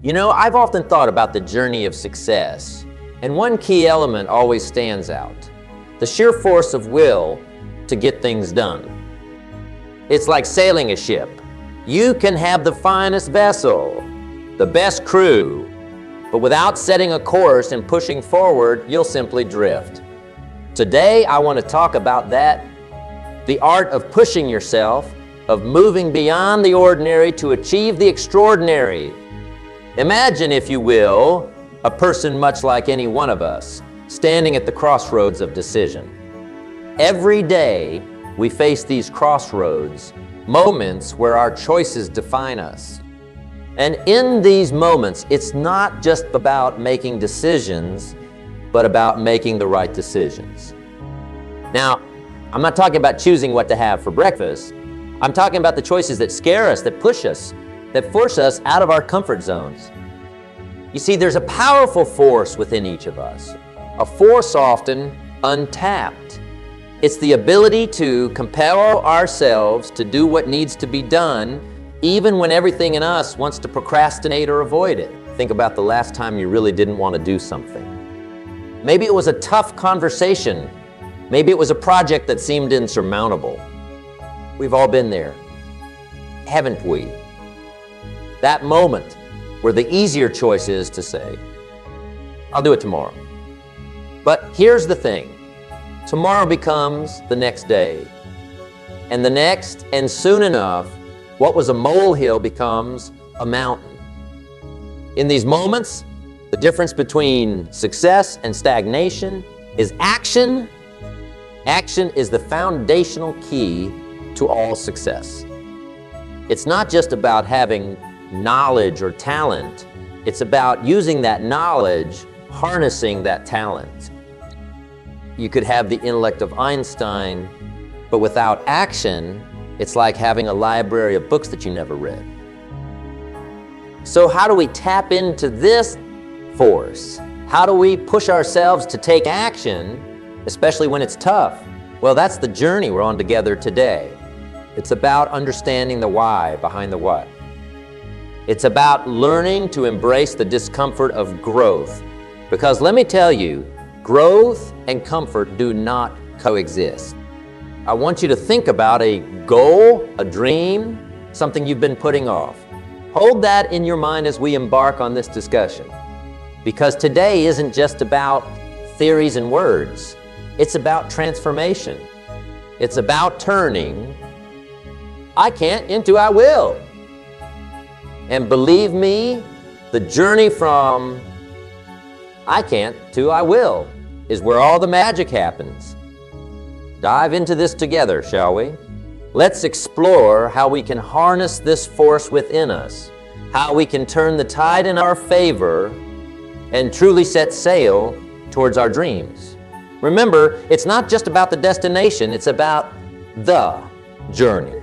I've often thought about the journey of success, and one key element always stands out: the sheer force of will to get things done. It's like sailing a ship. You can have the finest vessel, the best crew, but without setting a course and pushing forward, you'll simply drift. Today, I want to talk about that, the art of pushing yourself, of moving beyond the ordinary to achieve the extraordinary. Imagine, if you will, a person much like any one of us, standing at the crossroads of decision. Every day, we face these crossroads, moments where our choices define us. And in these moments, it's not just about making decisions, but about making the right decisions. Now, I'm not talking about choosing what to have for breakfast. I'm talking about the choices that scare us, that push us, that force us out of our comfort zones. You see, there's a powerful force within each of us, a force often untapped. It's the ability to compel ourselves to do what needs to be done, even when everything in us wants to procrastinate or avoid it. Think about the last time you really didn't want to do something. Maybe it was a tough conversation. Maybe it was a project that seemed insurmountable. We've all been there, haven't we? That moment where the easier choice is to say, I'll do it tomorrow. But here's the thing. Tomorrow becomes the next day, and the next, and soon enough, what was a molehill becomes a mountain. In these moments, the difference between success and stagnation is action. Action is the foundational key to all success. It's not just about having knowledge or talent. It's about using that knowledge, harnessing that talent. You could have the intellect of Einstein, but without action, it's like having a library of books that you never read. So how do we tap into this force? How do we push ourselves to take action, especially when it's tough? Well, that's the journey we're on together today. It's about understanding the why behind the what. It's about learning to embrace the discomfort of growth. Because let me tell you, growth and comfort do not coexist. I want you to think about a goal, a dream, something you've been putting off. Hold that in your mind as we embark on this discussion. Because today isn't just about theories and words. It's about transformation. It's about turning I can't into I will. And believe me, the journey from I can't to I will is where all the magic happens. Dive into this together, shall we? Let's explore how we can harness this force within us, how we can turn the tide in our favor and truly set sail towards our dreams. Remember, it's not just about the destination, it's about the journey.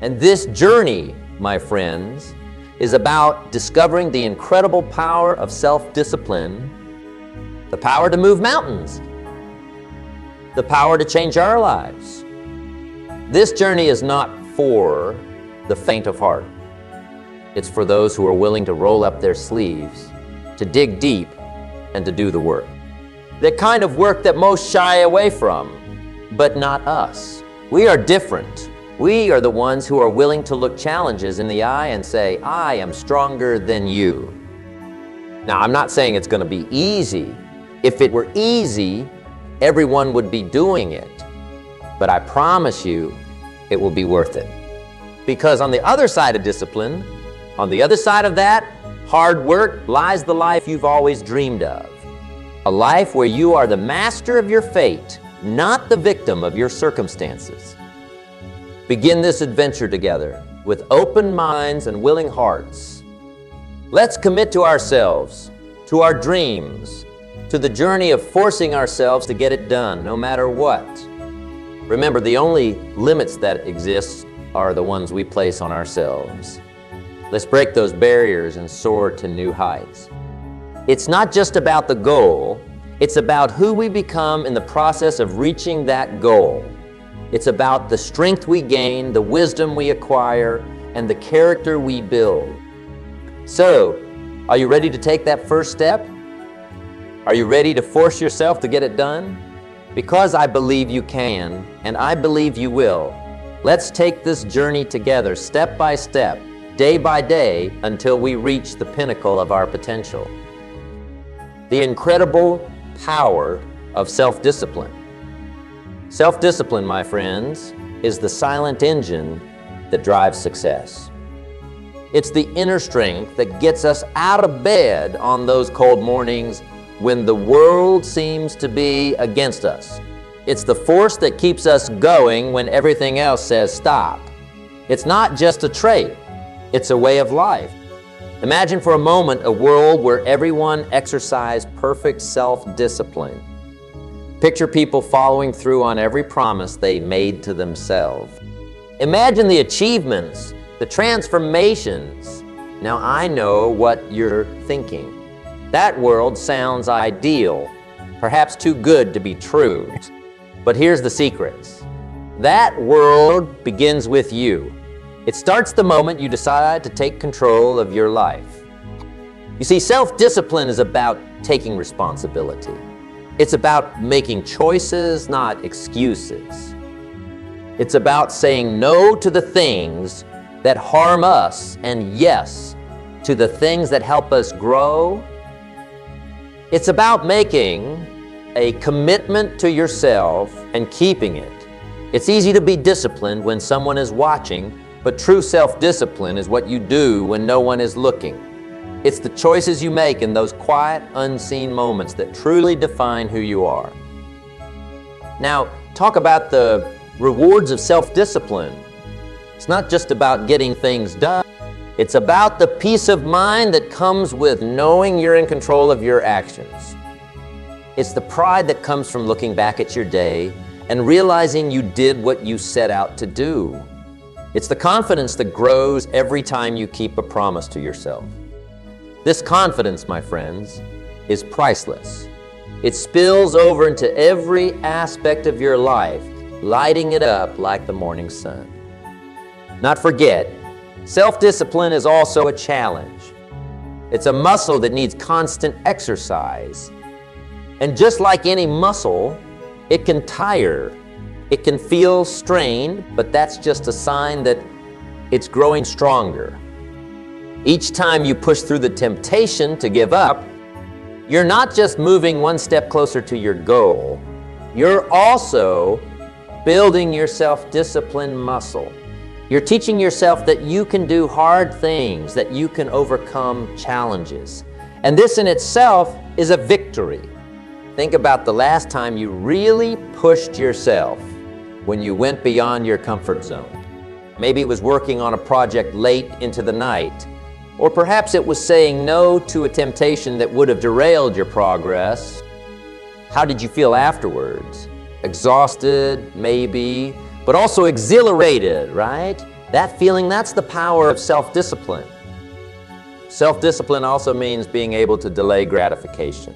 And this journey, my friends, is about discovering the incredible power of self-discipline, the power to move mountains, the power to change our lives. This journey is not for the faint of heart. It's for those who are willing to roll up their sleeves, to dig deep, and to do the work. The kind of work that most shy away from, but not us. We are different. We are the ones who are willing to look challenges in the eye and say, I am stronger than you. Now, I'm not saying it's going to be easy. If it were easy, everyone would be doing it. But I promise you, it will be worth it. Because on the other side of discipline, on the other side of that, hard work, lies the life you've always dreamed of. A life where you are the master of your fate, not the victim of your circumstances. Begin this adventure together with open minds and willing hearts. Let's commit to ourselves, to our dreams, to the journey of forcing ourselves to get it done, no matter what. Remember, the only limits that exist are the ones we place on ourselves. Let's break those barriers and soar to new heights. It's not just about the goal, it's about who we become in the process of reaching that goal. It's about the strength we gain, the wisdom we acquire, and the character we build. So, Are you ready to take that first step? Are you ready to force yourself to get it done? Because I believe you can, and I believe you will. Let's take this journey together, step by step, day by day, until we reach the pinnacle of our potential. The incredible power of self-discipline. Self-discipline, my friends, is the silent engine that drives success. It's the inner strength that gets us out of bed on those cold mornings when the world seems to be against us. It's the force that keeps us going when everything else says stop. It's not just a trait, it's a way of life. Imagine for a moment a world where everyone exercised perfect self-discipline. Picture people following through on every promise they made to themselves. Imagine the achievements, the transformations. Now I know what you're thinking. That world sounds ideal, perhaps too good to be true. But here's the secrets. That world begins with you. It starts the moment you decide to take control of your life. You see, self-discipline is about taking responsibility. It's about making choices, not excuses. It's about saying no to the things that harm us and yes to the things that help us grow. It's about making a commitment to yourself and keeping it. It's easy to be disciplined when someone is watching, but true self-discipline is what you do when no one is looking. It's the choices you make in those quiet, unseen moments that truly define who you are. Now, talk about the rewards of self-discipline. It's not just about getting things done. It's about the peace of mind that comes with knowing you're in control of your actions. It's the pride that comes from looking back at your day and realizing you did what you set out to do. It's the confidence that grows every time you keep a promise to yourself. This confidence, my friends, is priceless. It spills over into every aspect of your life, lighting it up like the morning sun. Not forget, self-discipline is also a challenge. It's a muscle that needs constant exercise. And just like any muscle, it can tire. It can feel strained, but that's just a sign that it's growing stronger. Each time you push through the temptation to give up, you're not just moving one step closer to your goal, you're also building your self-discipline muscle. You're teaching yourself that you can do hard things, that you can overcome challenges. And this in itself is a victory. Think about the last time you really pushed yourself when you went beyond your comfort zone. Maybe it was working on a project late into the night, or perhaps it was saying no to a temptation that would have derailed your progress. How did you feel afterwards? Exhausted, maybe, but also exhilarated, right? That feeling, that's the power of self-discipline. Self-discipline also means being able to delay gratification.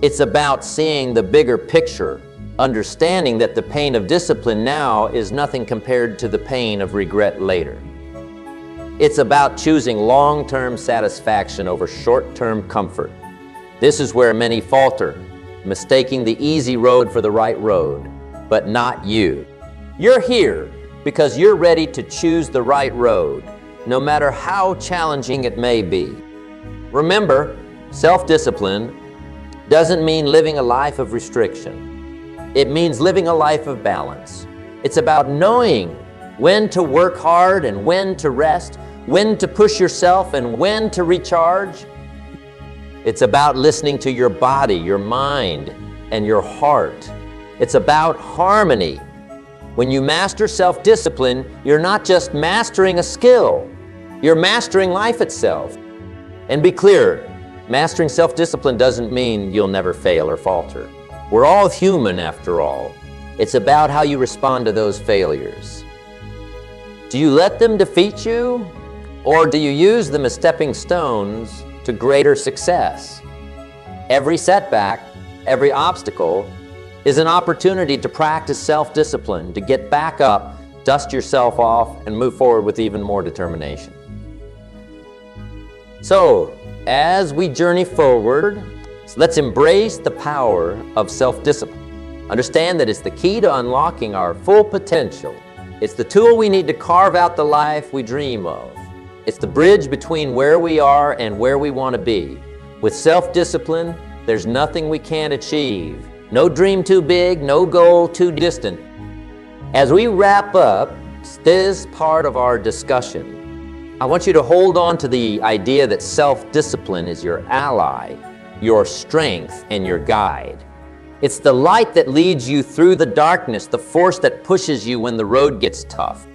It's about seeing the bigger picture, understanding that the pain of discipline now is nothing compared to the pain of regret later. It's about choosing long-term satisfaction over short-term comfort. This is where many falter, mistaking the easy road for the right road, but not you. You're here because you're ready to choose the right road, no matter how challenging it may be. Remember, self-discipline doesn't mean living a life of restriction. It means living a life of balance. It's about knowing when to work hard and when to rest, when to push yourself and when to recharge. It's about listening to your body, your mind, and your heart. It's about harmony. When you master self-discipline, you're not just mastering a skill, you're mastering life itself. And be clear, mastering self-discipline doesn't mean you'll never fail or falter. We're all human after all. It's about how you respond to those failures. Do you let them defeat you, or do you use them as stepping stones to greater success? Every setback, every obstacle is an opportunity to practice self-discipline, to get back up, dust yourself off, and move forward with even more determination. So, As we journey forward, let's embrace the power of self-discipline. Understand that it's the key to unlocking our full potential. It's the tool we need to carve out the life we dream of. It's the bridge between where we are and where we want to be. With self-discipline, there's nothing we can't achieve. No dream too big, no goal too distant. As we wrap up this part of our discussion, I want you to hold on to the idea that self-discipline is your ally, your strength, and your guide. It's the light that leads you through the darkness, the force that pushes you when the road gets tough.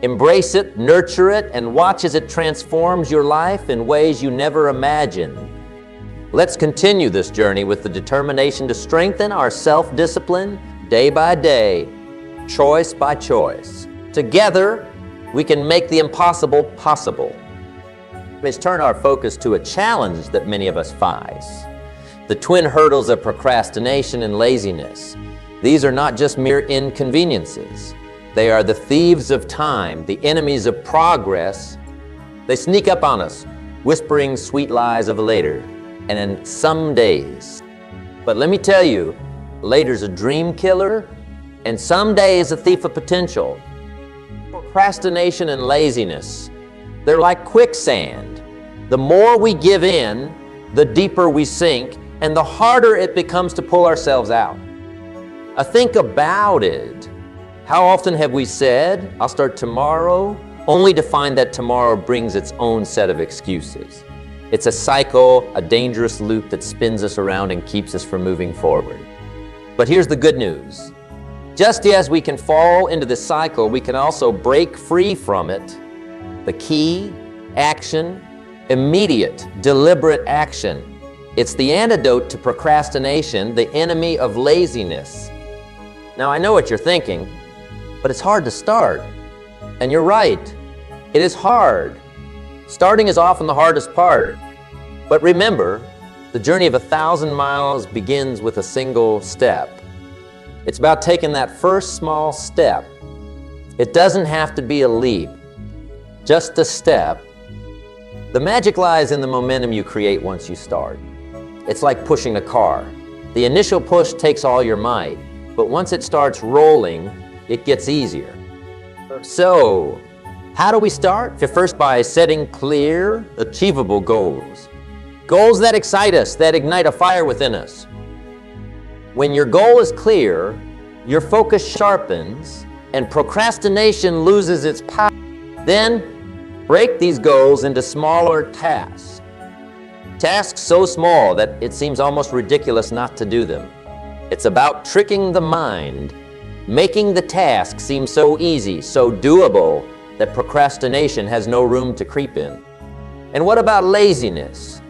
Embrace it, nurture it, and watch as it transforms your life in ways you never imagined. Let's continue this journey with the determination to strengthen our self-discipline day by day, choice by choice. Together, we can make the impossible possible. Let's turn our focus to a challenge that many of us face. The twin hurdles of procrastination and laziness. These are not just mere inconveniences. They are the thieves of time, the enemies of progress. They sneak up on us, whispering sweet lies of later, and in some days. But let me tell you, later's a dream killer, and someday is a thief of potential. Procrastination and laziness, they're like quicksand. The more we give in, the deeper we sink, and the harder it becomes to pull ourselves out. Think about it. How often have we said, I'll start tomorrow, only to find that tomorrow brings its own set of excuses? It's a cycle, a dangerous loop that spins us around and keeps us from moving forward. But here's the good news. Just as we can fall into the cycle, we can also break free from it. The key, action, immediate, deliberate action. It's the antidote to procrastination, the enemy of laziness. Now, I know what you're thinking, but it's hard to start. And you're right, it is hard. Starting is often the hardest part. But remember, the journey of 1,000 miles begins with a single step. It's about taking that first small step. It doesn't have to be a leap, just a step. The magic lies in the momentum you create once you start. It's like pushing a car. The initial push takes all your might, but once it starts rolling, it gets easier. So, how do we start? First, by setting clear, achievable goals. Goals that excite us, that ignite a fire within us. When your goal is clear, your focus sharpens, and procrastination loses its power. Then, break these goals into smaller tasks. Tasks so small that it seems almost ridiculous not to do them. It's about tricking the mind, making the task seem so easy, so doable, that procrastination has no room to creep in. And what about laziness?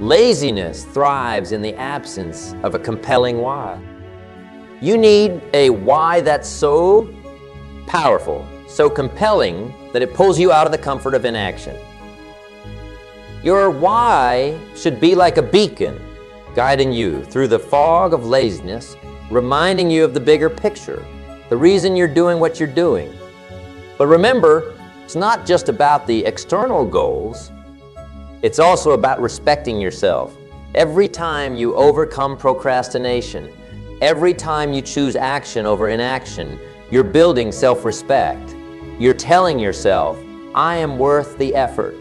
Laziness thrives in the absence of a compelling why. You need a why that's so powerful, so compelling, that it pulls you out of the comfort of inaction. Your why should be like a beacon, guiding you through the fog of laziness, reminding you of the bigger picture, the reason you're doing what you're doing. But remember, it's not just about the external goals. It's also about respecting yourself. Every time you overcome procrastination, every time you choose action over inaction, you're building self-respect. You're telling yourself, I am worth the effort.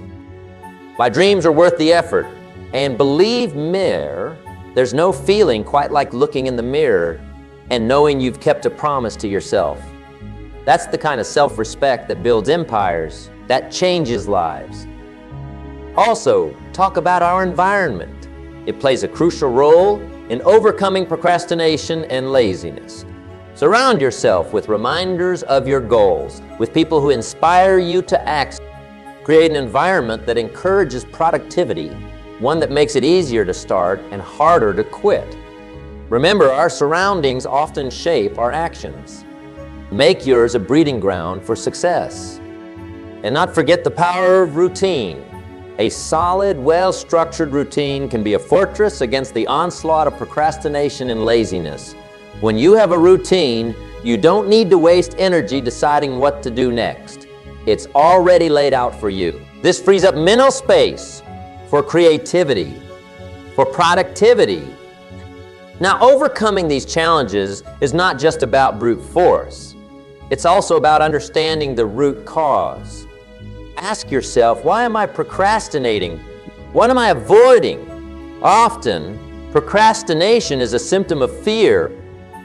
My dreams are worth the effort. And believe me, there's no feeling quite like looking in the mirror and knowing you've kept a promise to yourself. That's the kind of self-respect that builds empires, that changes lives. Also, talk about our environment. It plays a crucial role in overcoming procrastination and laziness. Surround yourself with reminders of your goals, with people who inspire you to act. Create an environment that encourages productivity, one that makes it easier to start and harder to quit. Remember, our surroundings often shape our actions. Make yours a breeding ground for success. And not forget the power of routine. A solid, well-structured routine can be a fortress against the onslaught of procrastination and laziness. When you have a routine, you don't need to waste energy deciding what to do next. It's already laid out for you. This frees up mental space for creativity, for productivity. Now, overcoming these challenges is not just about brute force. It's also about understanding the root cause. Ask yourself, why am I procrastinating? What am I avoiding? Often, procrastination is a symptom of fear.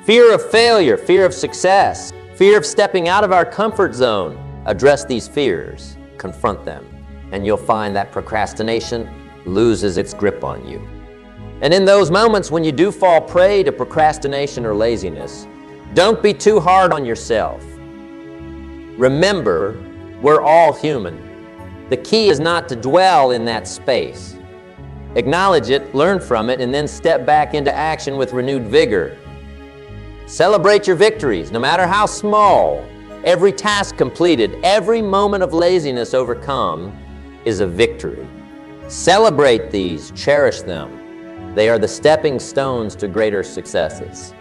Fear of failure, fear of success, fear of stepping out of our comfort zone. Address these fears, confront them, and you'll find that procrastination loses its grip on you. And in those moments when you do fall prey to procrastination or laziness, don't be too hard on yourself. Remember, we're all human. The key is not to dwell in that space. Acknowledge it, learn from it, and then step back into action with renewed vigor. Celebrate your victories, no matter how small. Every task completed, every moment of laziness overcome is a victory. Celebrate these, cherish them. They are the stepping stones to greater successes.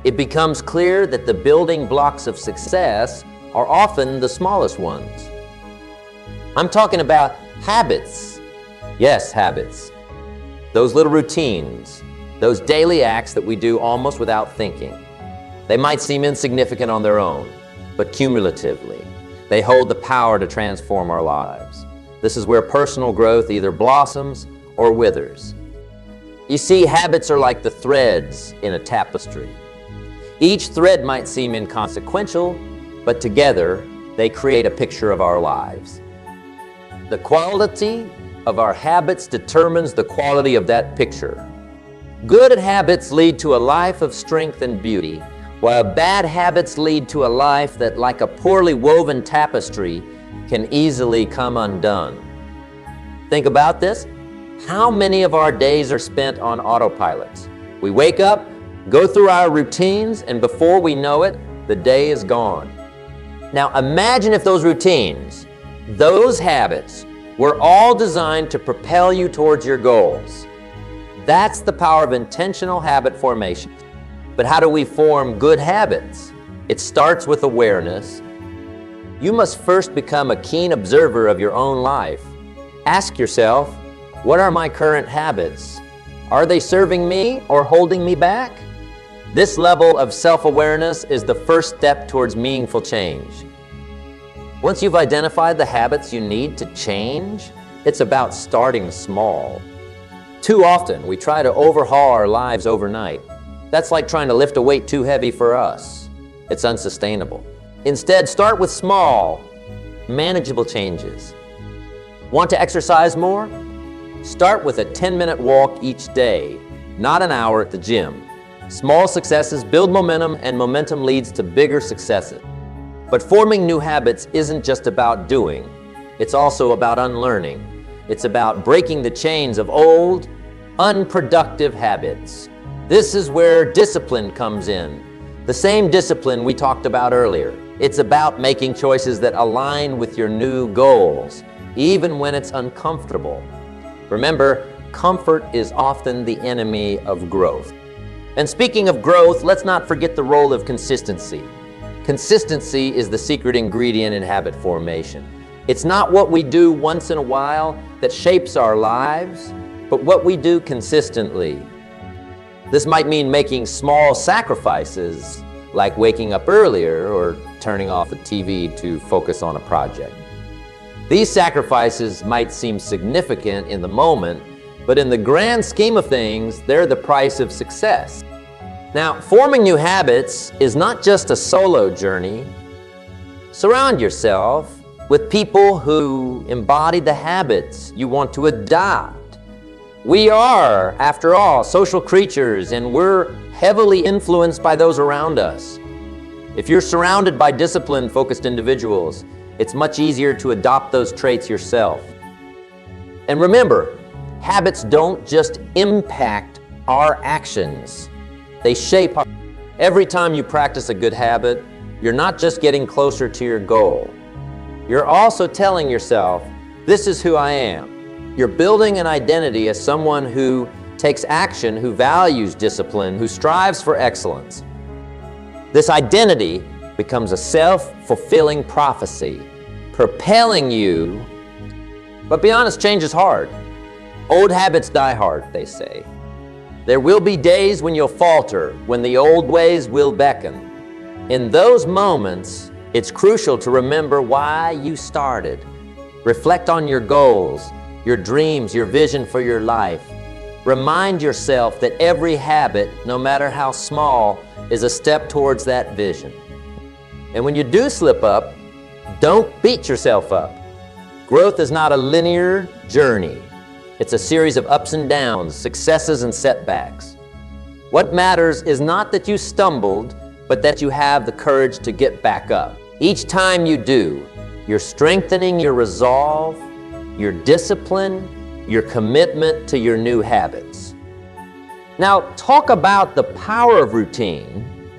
It becomes clear that the building blocks of success are often the smallest ones. I'm talking about habits. Yes, habits. Those little routines, those daily acts that we do almost without thinking. They might seem insignificant on their own, but cumulatively, they hold the power to transform our lives. This is where personal growth either blossoms or withers. You see, habits are like the threads in a tapestry. Each thread might seem inconsequential, but together they create a picture of our lives. The quality of our habits determines the quality of that picture. Good habits lead to a life of strength and beauty, while bad habits lead to a life that, like a poorly woven tapestry, can easily come undone. Think about this. How many of our days are spent on autopilot? We wake up, go through our routines, and before we know it, the day is gone. Now imagine if those routines, those habits, were all designed to propel you towards your goals. That's the power of intentional habit formation. But how do we form good habits? It starts with awareness. You must first become a keen observer of your own life. Ask yourself, what are my current habits? Are they serving me or holding me back? This level of self-awareness is the first step towards meaningful change. Once you've identified the habits you need to change, it's about starting small. Too often, we try to overhaul our lives overnight. That's like trying to lift a weight too heavy for us. It's unsustainable. Instead, start with small, manageable changes. Want to exercise more? Start with a 10-minute walk each day, not an hour at the gym. Small successes build momentum, and momentum leads to bigger successes. But forming new habits isn't just about doing. It's also about unlearning. It's about breaking the chains of old, unproductive habits. This is where discipline comes in. The same discipline we talked about earlier. It's about making choices that align with your new goals, even when it's uncomfortable. Remember, comfort is often the enemy of growth. And speaking of growth, let's not forget the role of consistency. Consistency is the secret ingredient in habit formation. It's not what we do once in a while that shapes our lives, but what we do consistently. This might mean making small sacrifices, like waking up earlier or turning off the TV to focus on a project. These sacrifices might seem significant in the moment, but in the grand scheme of things, they're the price of success. Now, forming new habits is not just a solo journey. Surround yourself with people who embody the habits you want to adopt. We are, after all, social creatures, and we're heavily influenced by those around us. If you're surrounded by discipline-focused individuals, it's much easier to adopt those traits yourself. And remember, habits don't just impact our actions. They shape our... Every time you practice a good habit, you're not just getting closer to your goal. You're also telling yourself, this is who I am. You're building an identity as someone who takes action, who values discipline, who strives for excellence. This identity becomes a self-fulfilling prophecy, propelling you. But be honest, change is hard. Old habits die hard, they say. There will be days when you'll falter, when the old ways will beckon. In those moments, it's crucial to remember why you started. Reflect on your goals, your dreams, your vision for your life. Remind yourself that every habit, no matter how small, is a step towards that vision. And when you do slip up, don't beat yourself up. Growth is not a linear journey. It's a series of ups and downs, successes and setbacks. What matters is not that you stumbled, but that you have the courage to get back up. Each time you do, you're strengthening your resolve, your discipline, your commitment to your new habits. Now, talk about the power of routine.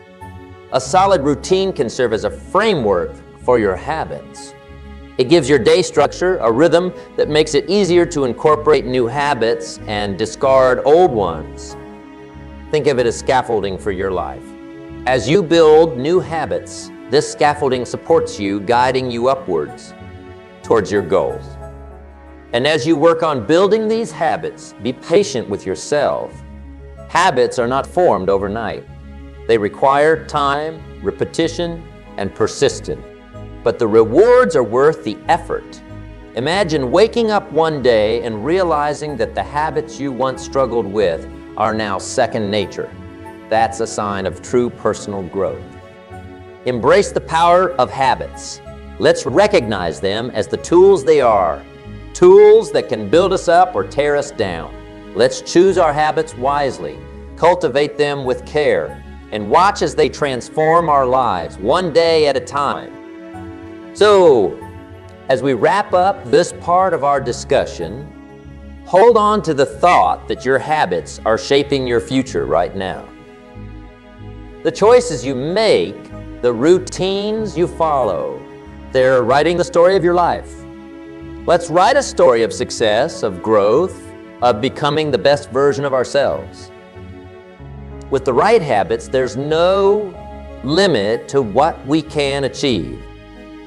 A solid routine can serve as a framework for your habits. It gives your day structure, a rhythm that makes it easier to incorporate new habits and discard old ones. Think of it as scaffolding for your life. As you build new habits, this scaffolding supports you, guiding you upwards towards your goals. And as you work on building these habits, be patient with yourself. Habits are not formed overnight. They require time, repetition, and persistence. But the rewards are worth the effort. Imagine waking up one day and realizing that the habits you once struggled with are now second nature. That's a sign of true personal growth. Embrace the power of habits. Let's recognize them as the tools they are, tools that can build us up or tear us down. Let's choose our habits wisely, cultivate them with care, and watch as they transform our lives one day at a time. So, as we wrap up this part of our discussion, hold on to the thought that your habits are shaping your future right now. The choices you make, the routines you follow, they're writing the story of your life. Let's write a story of success, of growth, of becoming the best version of ourselves. With the right habits, there's no limit to what we can achieve.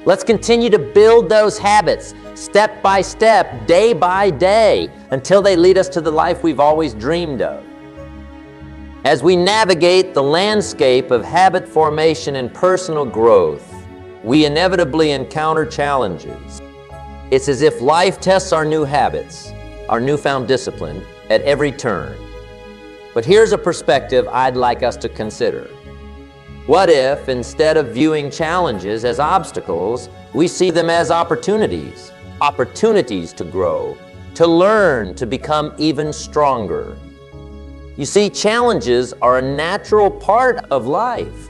Let's continue to build those habits step by step, day by day, until they lead us to the life we've always dreamed of. As we navigate the landscape of habit formation and personal growth, we inevitably encounter challenges. It's as if life tests our new habits, our newfound discipline, at every turn. But here's a perspective I'd like us to consider. What if, instead of viewing challenges as obstacles, we see them as opportunities? Opportunities to grow, to learn, to become even stronger. You see, challenges are a natural part of life.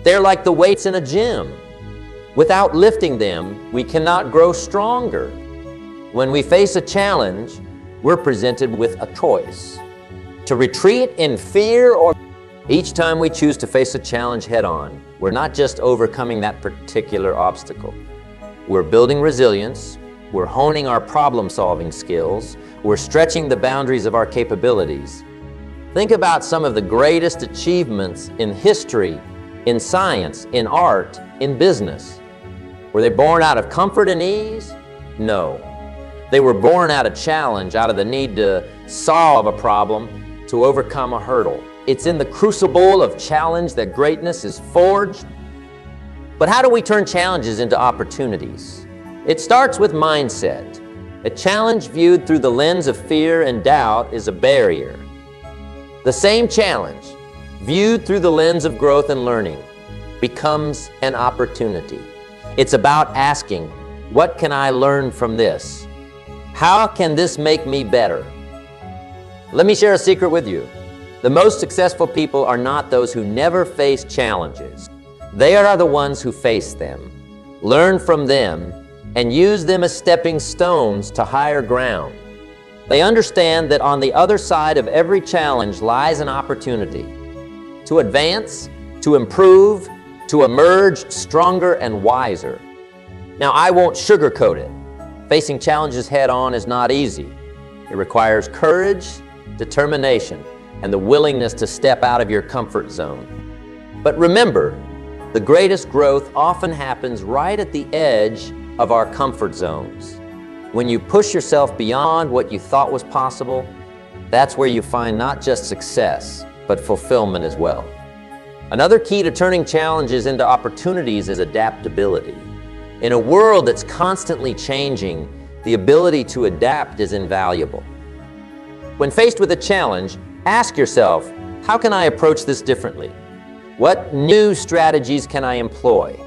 They're like the weights in a gym. Without lifting them, we cannot grow stronger. When we face a challenge, we're presented with a choice. To retreat in fear or each time we choose to face a challenge head-on, we're not just overcoming that particular obstacle. We're building resilience, we're honing our problem-solving skills, we're stretching the boundaries of our capabilities. Think about some of the greatest achievements in history, in science, in art, in business. Were they born out of comfort and ease? No. They were born out of challenge, out of the need to solve a problem, to overcome a hurdle. It's in the crucible of challenge that greatness is forged. But how do we turn challenges into opportunities? It starts with mindset. A challenge viewed through the lens of fear and doubt is a barrier. The same challenge, viewed through the lens of growth and learning, becomes an opportunity. It's about asking, what can I learn from this? How can this make me better? Let me share a secret with you. The most successful people are not those who never face challenges. They are the ones who face them, learn from them, and use them as stepping stones to higher ground. They understand that on the other side of every challenge lies an opportunity to advance, to improve, to emerge stronger and wiser. Now, I won't sugarcoat it. Facing challenges head-on is not easy. It requires courage, determination, and the willingness to step out of your comfort zone. But remember, the greatest growth often happens right at the edge of our comfort zones. When you push yourself beyond what you thought was possible, that's where you find not just success, but fulfillment as well. Another key to turning challenges into opportunities is adaptability. In a world that's constantly changing, the ability to adapt is invaluable. When faced with a challenge, ask yourself, how can I approach this differently? What new strategies can I employ?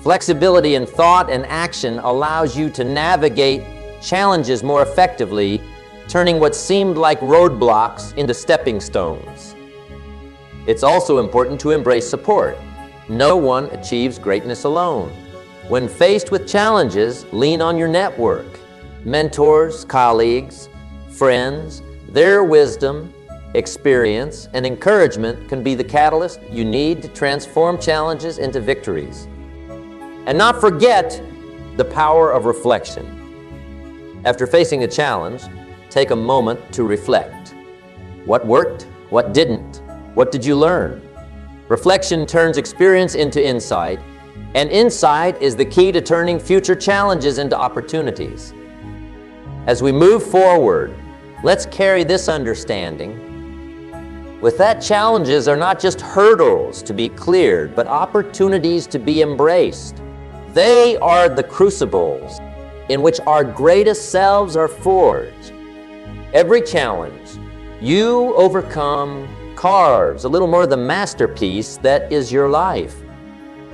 Flexibility in thought and action allows you to navigate challenges more effectively, turning what seemed like roadblocks into stepping stones. It's also important to embrace support. No one achieves greatness alone. When faced with challenges, lean on your network. Mentors, colleagues, friends, their wisdom, experience, and encouragement can be the catalyst you need to transform challenges into victories. And not forget the power of reflection. After facing a challenge, take a moment to reflect. What worked? What didn't? What did you learn? Reflection turns experience into insight, and insight is the key to turning future challenges into opportunities. As we move forward, let's carry this understanding. With that, challenges are not just hurdles to be cleared, but opportunities to be embraced. They are the crucibles in which our greatest selves are forged. Every challenge you overcome carves a little more of the masterpiece that is your life.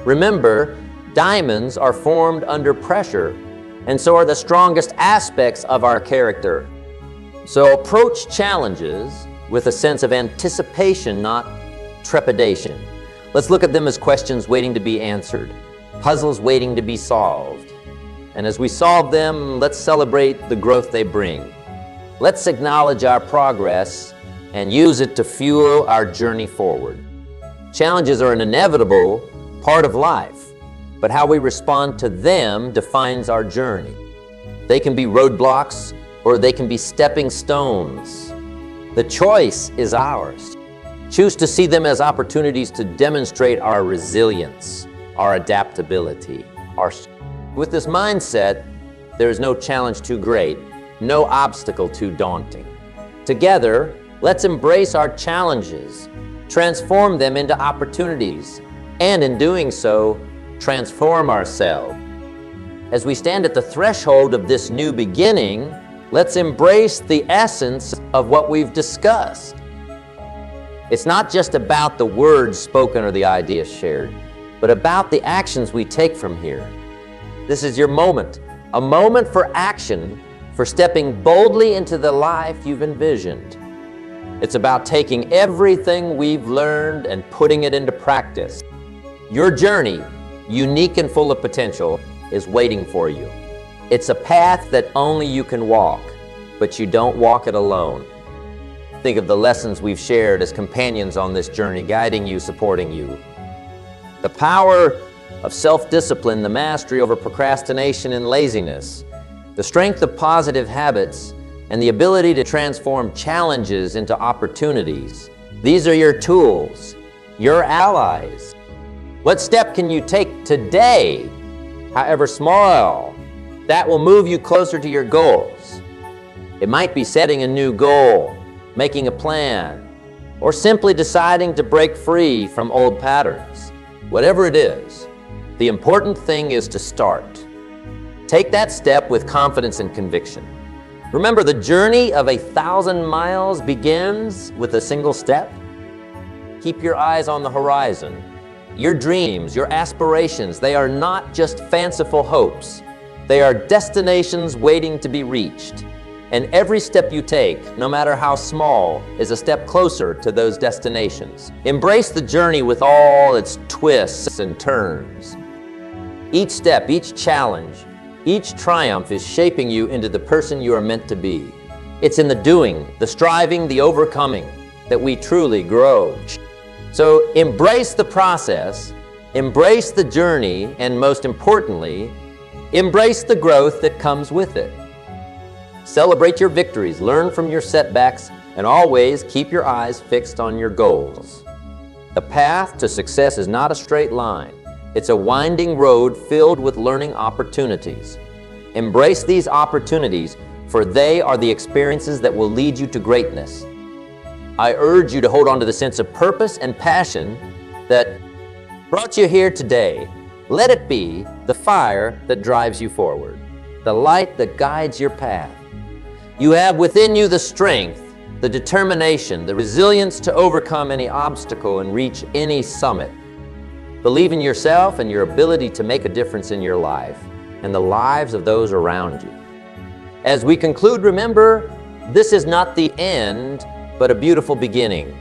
Remember, diamonds are formed under pressure, and so are the strongest aspects of our character. So approach challenges with a sense of anticipation, not trepidation. Let's look at them as questions waiting to be answered, puzzles waiting to be solved. And as we solve them, let's celebrate the growth they bring. Let's acknowledge our progress and use it to fuel our journey forward. Challenges are an inevitable part of life, but how we respond to them defines our journey. They can be roadblocks or they can be stepping stones. The choice is ours. Choose to see them as opportunities to demonstrate our resilience, our adaptability. With this mindset, there is no challenge too great, no obstacle too daunting. Together, let's embrace our challenges, transform them into opportunities, and in doing so, transform ourselves. As we stand at the threshold of this new beginning, let's embrace the essence of what we've discussed. It's not just about the words spoken or the ideas shared, but about the actions we take from here. This is your moment, a moment for action, for stepping boldly into the life you've envisioned. It's about taking everything we've learned and putting it into practice. Your journey, unique and full of potential, is waiting for you. It's a path that only you can walk, but you don't walk it alone. Think of the lessons we've shared as companions on this journey, guiding you, supporting you. The power of self-discipline, the mastery over procrastination and laziness, the strength of positive habits, and the ability to transform challenges into opportunities. These are your tools, your allies. What step can you take today, however small, that will move you closer to your goals? It might be setting a new goal, making a plan, or simply deciding to break free from old patterns. Whatever it is, the important thing is to start. Take that step with confidence and conviction. Remember, the journey of 1,000 miles begins with a single step. Keep your eyes on the horizon. Your dreams, your aspirations, they are not just fanciful hopes. They are destinations waiting to be reached. And every step you take, no matter how small, is a step closer to those destinations. Embrace the journey with all its twists and turns. Each step, each challenge, each triumph is shaping you into the person you are meant to be. It's in the doing, the striving, the overcoming that we truly grow. So embrace the process, embrace the journey, and most importantly, embrace the growth that comes with it. Celebrate your victories, learn from your setbacks, and always keep your eyes fixed on your goals. The path to success is not a straight line. It's a winding road filled with learning opportunities. Embrace these opportunities, for they are the experiences that will lead you to greatness. I urge you to hold on to the sense of purpose and passion that brought you here today. Let it be the fire that drives you forward, the light that guides your path. You have within you the strength, the determination, the resilience to overcome any obstacle and reach any summit. Believe in yourself and your ability to make a difference in your life and the lives of those around you. As we conclude, remember, this is not the end, but a beautiful beginning.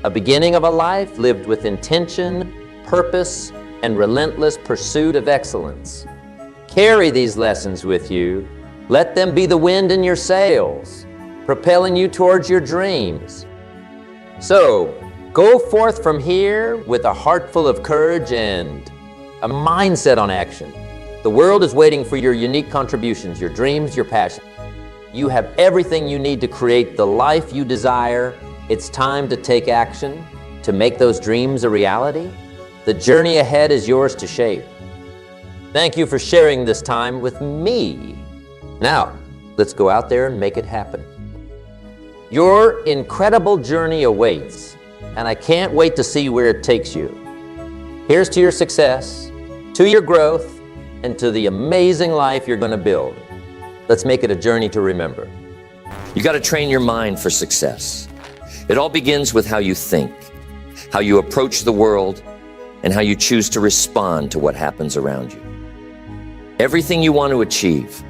A beginning of a life lived with intention, purpose, and relentless pursuit of excellence. Carry these lessons with you. Let them be the wind in your sails, propelling you towards your dreams. So, go forth from here with a heart full of courage and a mindset on action. The world is waiting for your unique contributions, your dreams, your passion. You have everything you need to create the life you desire. It's time to take action, to make those dreams a reality. The journey ahead is yours to shape. Thank you for sharing this time with me. Now, let's go out there and make it happen. Your incredible journey awaits, and I can't wait to see where it takes you. Here's to your success, to your growth, and to the amazing life you're going to build. Let's make it a journey to remember. You got to train your mind for success. It all begins with how you think, how you approach the world, and how you choose to respond to what happens around you. Everything you want to achieve,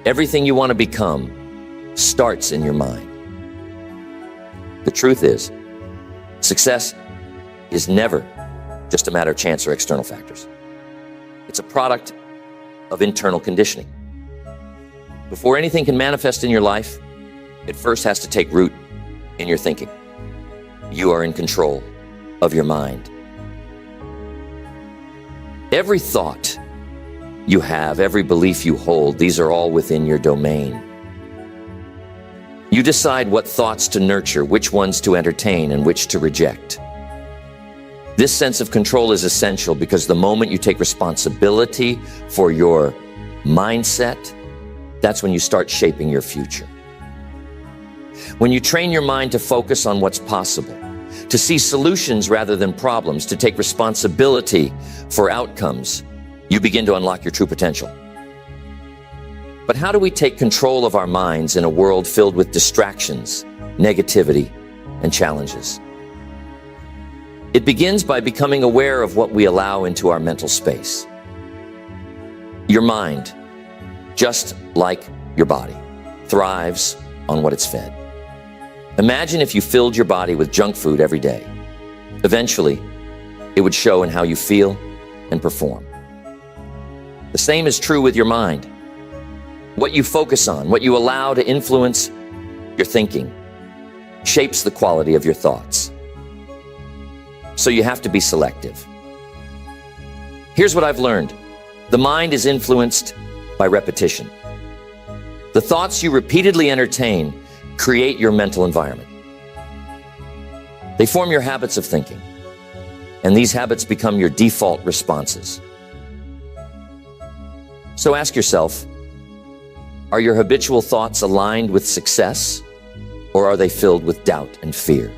everything you want to become, starts in your mind. The truth is, success is never just a matter of chance or external factors. It's a product of internal conditioning. Before anything can manifest in your life, it first has to take root in your thinking. You are in control of your mind. Every thought you have, every belief you hold, these are all within your domain. You decide what thoughts to nurture, which ones to entertain, and which to reject. This sense of control is essential because the moment you take responsibility for your mindset, that's when you start shaping your future. When you train your mind to focus on what's possible, to see solutions rather than problems, to take responsibility for outcomes, you begin to unlock your true potential. But how do we take control of our minds in a world filled with distractions, negativity, and challenges? It begins by becoming aware of what we allow into our mental space. Your mind, just like your body, thrives on what it's fed. Imagine if you filled your body with junk food every day. Eventually, it would show in how you feel and perform. The same is true with your mind. What you focus on, what you allow to influence your thinking, shapes the quality of your thoughts. So you have to be selective. Here's what I've learned. The mind is influenced by repetition. The thoughts you repeatedly entertain create your mental environment. They form your habits of thinking, and these habits become your default responses. So ask yourself, are your habitual thoughts aligned with success, or are they filled with doubt and fear?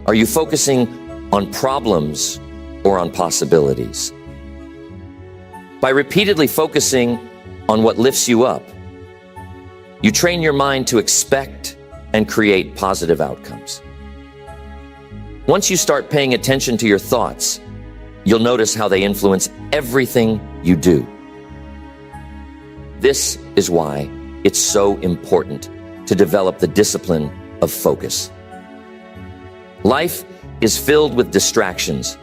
Are you focusing on problems or on possibilities? By repeatedly focusing on what lifts you up, you train your mind to expect and create positive outcomes. Once you start paying attention to your thoughts, you'll notice how they influence everything you do. This is why it's so important to develop the discipline of focus. Life is filled with distractions,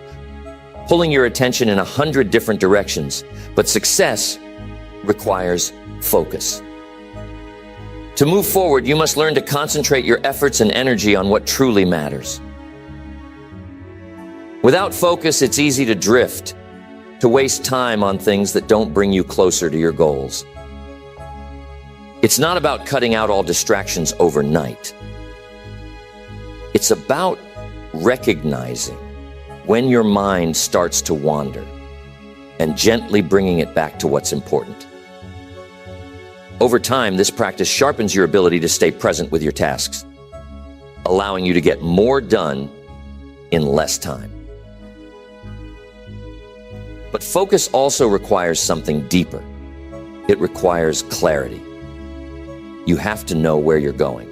pulling your attention in 100 different directions, but success requires focus. To move forward, you must learn to concentrate your efforts and energy on what truly matters. Without focus, it's easy to drift, to waste time on things that don't bring you closer to your goals. It's not about cutting out all distractions overnight. It's about recognizing when your mind starts to wander and gently bringing it back to what's important. Over time, this practice sharpens your ability to stay present with your tasks, allowing you to get more done in less time. But focus also requires something deeper. It requires clarity. You have to know where you're going.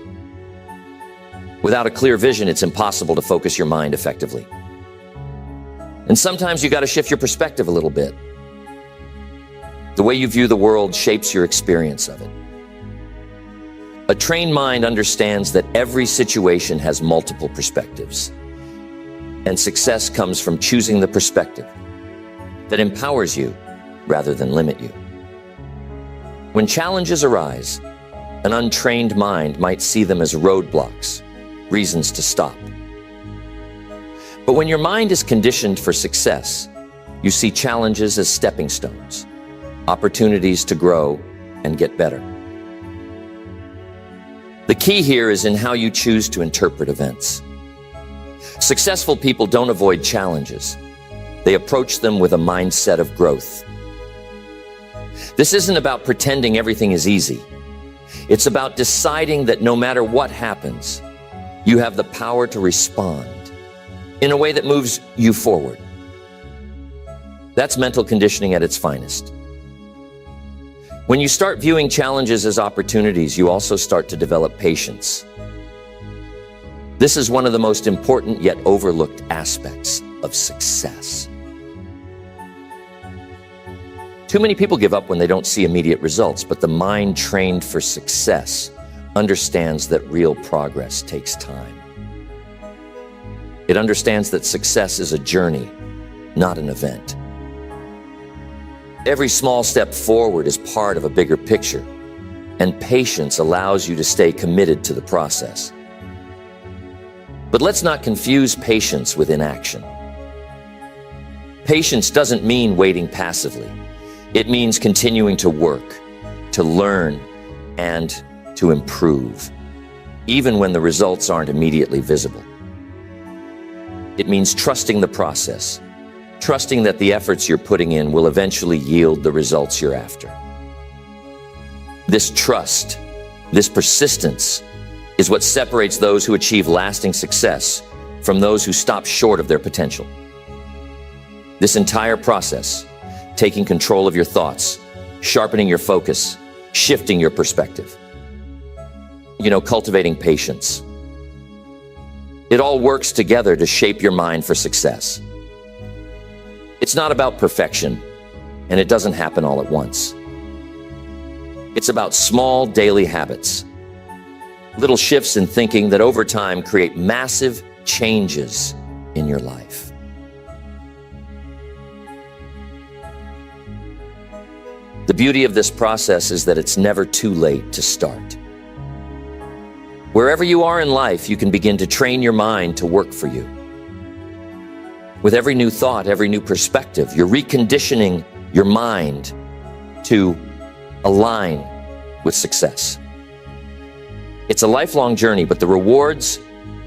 Without a clear vision, it's impossible to focus your mind effectively. And sometimes you got to shift your perspective a little bit. The way you view the world shapes your experience of it. A trained mind understands that every situation has multiple perspectives, and success comes from choosing the perspective that empowers you rather than limit you. When challenges arise, an untrained mind might see them as roadblocks, reasons to stop. But when your mind is conditioned for success, you see challenges as stepping stones, opportunities to grow and get better. The key here is in how you choose to interpret events. Successful people don't avoid challenges. They approach them with a mindset of growth. This isn't about pretending everything is easy. It's about deciding that no matter what happens, you have the power to respond in a way that moves you forward. That's mental conditioning at its finest. When you start viewing challenges as opportunities, you also start to develop patience. This is one of the most important yet overlooked aspects of success. Too many people give up when they don't see immediate results, but the mind trained for success understands that real progress takes time. It understands that success is a journey, not an event. Every small step forward is part of a bigger picture, and patience allows you to stay committed to the process. But let's not confuse patience with inaction. Patience doesn't mean waiting passively. It means continuing to work, to learn, and to improve, even when the results aren't immediately visible. It means trusting the process, trusting that the efforts you're putting in will eventually yield the results you're after. This trust, this persistence, is what separates those who achieve lasting success from those who stop short of their potential. This entire process, taking control of your thoughts, sharpening your focus, shifting your perspective, cultivating patience. It all works together to shape your mind for success. It's not about perfection, and it doesn't happen all at once. It's about small daily habits, little shifts in thinking that over time create massive changes in your life. The beauty of this process is that it's never too late to start. Wherever you are in life, you can begin to train your mind to work for you. With every new thought, every new perspective, you're reconditioning your mind to align with success. It's a lifelong journey, but the rewards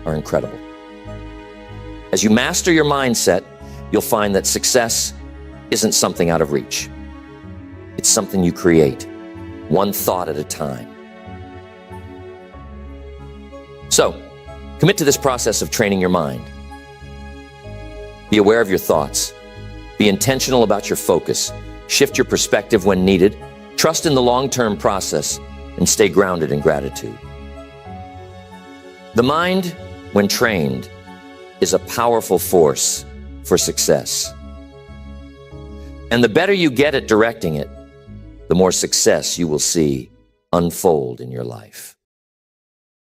are incredible. As you master your mindset, you'll find that success isn't something out of reach. It's something you create, one thought at a time. So, commit to this process of training your mind. Be aware of your thoughts. Be intentional about your focus. Shift your perspective when needed. Trust in the long-term process and stay grounded in gratitude. The mind, when trained, is a powerful force for success. And the better you get at directing it, the more success you will see unfold in your life.